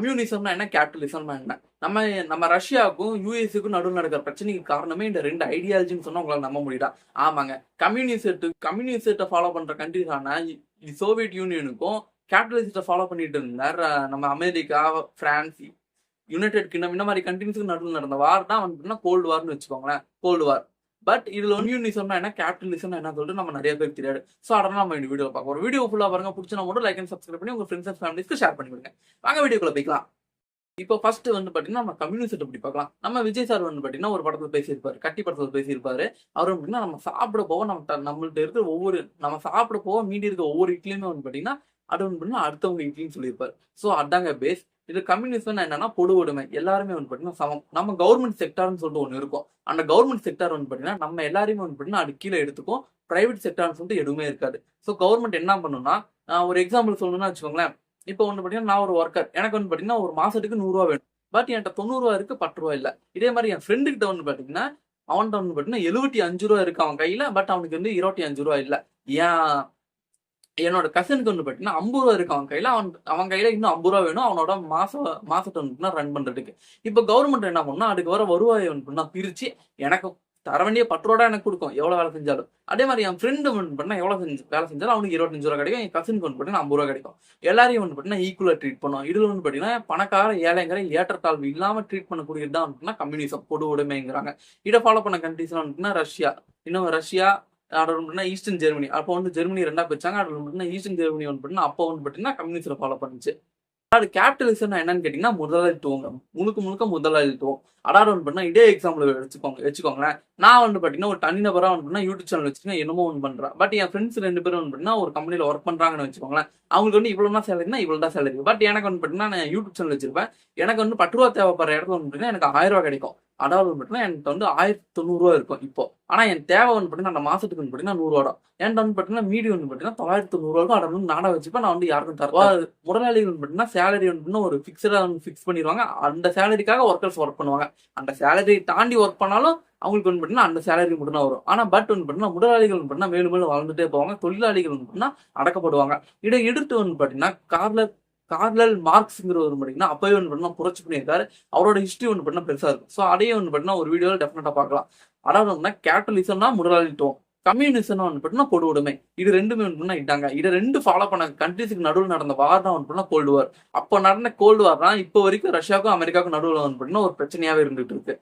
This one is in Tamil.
கம்யூனிசம்னா என்ன, கேபிட்டலிசம்னா என்ன? நம்ம நம்ம ரஷ்யாவுக்கும் யூஎஸ்க்கும் நடுவில் நடக்கிற பிரச்சனைக்கு காரணமே இந்த ரெண்டு ஐடியாலஜின்னு சொன்னா உங்களால நம்ப முடியுதா? ஆமாங்க. கம்யூனிசத்தை ஃபாலோ பண்ற கண்ட்ரிஸான சோவியத் யூனியனுக்கும் கேபிட்டலிசத்தை ஃபாலோ பண்ணிட்டு இருந்த நம்ம அமெரிக்கா, பிரான்ஸ், யுனைடெட் கிங்டம் இந்த மாதிரி கண்ட்ரிஸுக்கு நடுவில் நடந்த வார் தான் வந்து கோல்டு வார்னு வச்சுக்கோங்களேன். Gold war. பட் இதுல கம்யூனிசம்னா என்ன, கேபிட்டலிசம் என்ன சொல்லிட்டு நம்ம நிறைய பேர் தெரியாது. ஸோ அதெல்லாம் நம்ம இந்த வீடியோ பார்க்க ஒரு வீடியோ ஃபுல்லா பாருங்க. பிடிச்சா மட்டும் லைக் அண்ட் சப்ஸ்கிரைப் பண்ணி உங்க ஃப்ரெண்ட்ஸ் அண்ட் ஃபேமிலிஸ்க்கு ஷேர் பண்ணி விடுங்க. வாங்க வீடியோக்குள்ள போய்க்கலாம். இப்போ ஃபர்ஸ்ட் வந்து பாத்தீங்கன்னா நம்ம கம்யூனிசத்தை பத்தி பார்க்கலாம். நம்ம விஜய் சார் வந்து பாத்தீங்கன்னா ஒரு படத்துல பேசியிருப்பாரு, கட்டி படத்துல பேசியிருப்பாரு. அவர் அப்படின்னா நம்ம சாப்பிட போக நம்மள்ட்ட இருக்கிற நம்ம சாப்பிட போக மீதி இருக்க ஒவ்வொரு இட்லியுமே வந்து பாத்தீங்கன்னா அது வந்து பாத்தீங்கன்னா அடுத்தவங்க இட்லின்னு சொல்லியிருப்பாரு. ஸோ அதாங்க பேஸ். இது கம்யூனிசம் என்னன்னா பொது உடைமை, எல்லாருமே வந்து பாத்தீங்கன்னா சமம். நம்ம கவர்மெண்ட் செக்டார்னு சொல்லிட்டு ஒன்று இருக்கும். அந்த கவர்மெண்ட் செக்டார் வந்து பாத்தீங்கன்னா நம்ம எல்லாருமே வந்து பாத்தீங்கன்னா அது கீழே எடுத்துக்கும். பிரைவேட் செக்டார்னு சொல்லிட்டு எதுவுமே இருக்காது. ஸோ கவர்மெண்ட் என்ன பண்ணும்னா, ஒரு எக்ஸாம்பிள் சொல்லணும்னா வச்சுக்கோங்களேன். இப்போ வந்து பாத்தீங்கன்னா நான் ஒரு ஒர்க்கர், எனக்கு வந்து பாத்தீங்கன்னா ஒரு மாசத்துக்கு 100 ரூபா வேணும். பட் என்கிட்ட 90 ரூபா இருக்கு, 10 ரூபா இல்ல. இதே மாதிரி என் ஃப்ரெண்டு கிட்ட வந்து பாத்தீங்கன்னா அவன்கிட்ட வந்து பாத்தீங்கன்னா 75 ரூபா இருக்கு அவன் கையில. பட் அவனுக்கு வந்து 25 ரூபா இல்ல. ஏன் என்னோட கசினுக்கு வந்து பாத்தீங்கன்னா 50 ரூபா இருக்கு அவன் கையில. அவன் கையில இன்னும் 50 ரூபா வேணும் அவனோட மாசத்தை வந்து ரன் பண்றதுக்கு. இப்ப கவர்மெண்ட் என்ன பண்ணா, அதுக்கு வர வருவாயை வந்து பிரிச்சு எனக்கு தர வேண்டிய 10 ரூபா எனக்கு கொடுக்கும் எவ்வளவு வேலை செஞ்சாலும். அதே மாதிரி என் ஃப்ரெண்டு வந்து பண்ணா எவ்வளவு வேலை செஞ்சாலும் அவனுக்கு 25 ரூபா கிடைக்கும். என் கசினுக்கு வந்து பாத்தீங்கன்னா 50 ரூபா கிடைக்கும். எல்லாரையும் வந்து பாத்தீங்கன்னா ஈக்குவலா ட்ரீட் பண்ணும். இதுல வந்து பாத்தீங்கன்னா பணக்கார ஏழைங்கிற ஏற்றத்தாழ்வு இல்லாம ட்ரீட் பண்ணக்கூடியதுதான் வந்து கம்யூனிசம், பொது உடைமைங்கிறாங்க. இதை ஃபாலோ பண்ண கண்ட்ரிஸ் வந்து ரஷ்யா, இன்னும் ரஷ்யா, ஈஸ்டர்ன் ஜெர்மனி. அப்போ வந்து ஜெர்மனி ரெண்டா பிரிச்சாங்க. அது ஈஸ்டர்ன் ஜெர்மனி வந்து அப்போ வந்து பாத்தீங்கன்னா கம்யூனிஸ்ட ஃபாலோ பண்ணுச்சு. அது கேபிட்டலிசம் என்னன்னு கேட்டீங்கன்னா முதலாளித்துவம், முழுக்க முதலாளித்துவம். அதாவது வந்து பாத்தீங்கன்னா இதே எக்ஸாம்பிள் வச்சுக்கோங்களேன். நான் வந்து பாத்தீங்கன்னா ஒரு தனிநபரா வந்து யூடியூப் சேனல் வச்சுருக்கேன், என்னமோ ஒன்று பண்றேன். பட் என் ஃப்ரெண்ட்ஸ் 2 பேரும் வந்து பாத்தீங்கன்னா ஒரு கம்பெனில ஒர்க் பண்றாங்கன்னு வச்சுக்கோங்களேன். அவங்களுக்கு வந்து இவ்வளவுதான் சேலரினா இவ்வளவுதான் சேலரி. பட் எனக்கு வந்து பாத்தீங்கன்னா நான் யூடியூப் சேனல் வச்சிருப்பேன். எனக்கு வந்து 10 ரூபா தேவைப்படுற இடத்துல வந்து பாத்தீங்கன்னா எனக்கு 1000 ரூபா கிடைக்கும். அதாவது பாத்தீங்கன்னா எனக்கு வந்து 1090 ரூபா இருக்கும் இப்போ. ஆனா என் தேவை வந்து பாத்தீங்கன்னா அந்த மாசத்துக்கு வந்து பாத்தீங்கன்னா 100 ரூபா. என்கிட்ட வந்து பாத்தீங்கன்னா மீடி வந்து பாத்தீங்கன்னா 990 ரூபா இருக்கும். அதை வந்து நாடா வச்சுப்பேன். நான் வந்து யாருக்கும் தருவேன். முதலாளிகள் வந்து பாத்தீங்கன்னா சேலரி வந்து ஒரு ஃபிக்ஸடா வந்து ஃபிக்ஸ் பண்ணிடுவாங்க. அந்த சேலரிக்காக ஒர்க்கர்ஸ் ஒர்க் பண்ணுவாங்க. அந்த சேலரி தாண்டி ஒர்க் பண்ணாலும் அவங்களுக்கு வந்து பாத்தீங்கன்னா அந்த சேலரி மட்டும் தான் வரும். ஆனா பட் வந்து பாத்தீங்கன்னா முதலாளிகள் வந்து பாத்தீங்கன்னா மேலும் மேலும் வளர்ந்துட்டே போவாங்க. தொழிலாளிகள் வந்து பாத்தீங்கன்னா அடக்கப்படுவாங்க. இதை எடுத்து வந்து பாத்தீங்கன்னா கார்லல் மார்க்ஸ்ங்கிற ஒரு பாத்தீங்கன்னா அப்பவே வந்து பாத்தீங்கன்னா புரட்சி பண்ணியிருக்காரு. அவரோட ஹிஸ்டரி வந்து பாத்தீங்கன்னா பெருசா இருக்கும். ஸோ அதையே வந்து பாத்தீங்கன்னா ஒரு வீடியோல டெஃபினட்டா பார்க்கலாம். அதாவது வந்து கேபிட்டலிசம்னா முதலாளித்துவம், கம்யூனிசம் வந்து பாத்தீங்கன்னா பொது உடைமை. இது ரெண்டுமே வந்து இட்டாங்க. இதை ரெண்டு ஃபாலோ பண்ண கண்ட்ரிஸுக்கு நடுவில் நடந்த வார் தான் வந்து கோல்டு வார். அப்போ நடந்த கோல்டு வார் தான் இப்போ வரைக்கும் ரஷ்யாவுக்கும் அமெரிக்காவுக்கும் நடுவில் வந்து பாத்தீங்கன்னா ஒரு பிரச்சனையாவே இருந்துட்டு இருக்கு.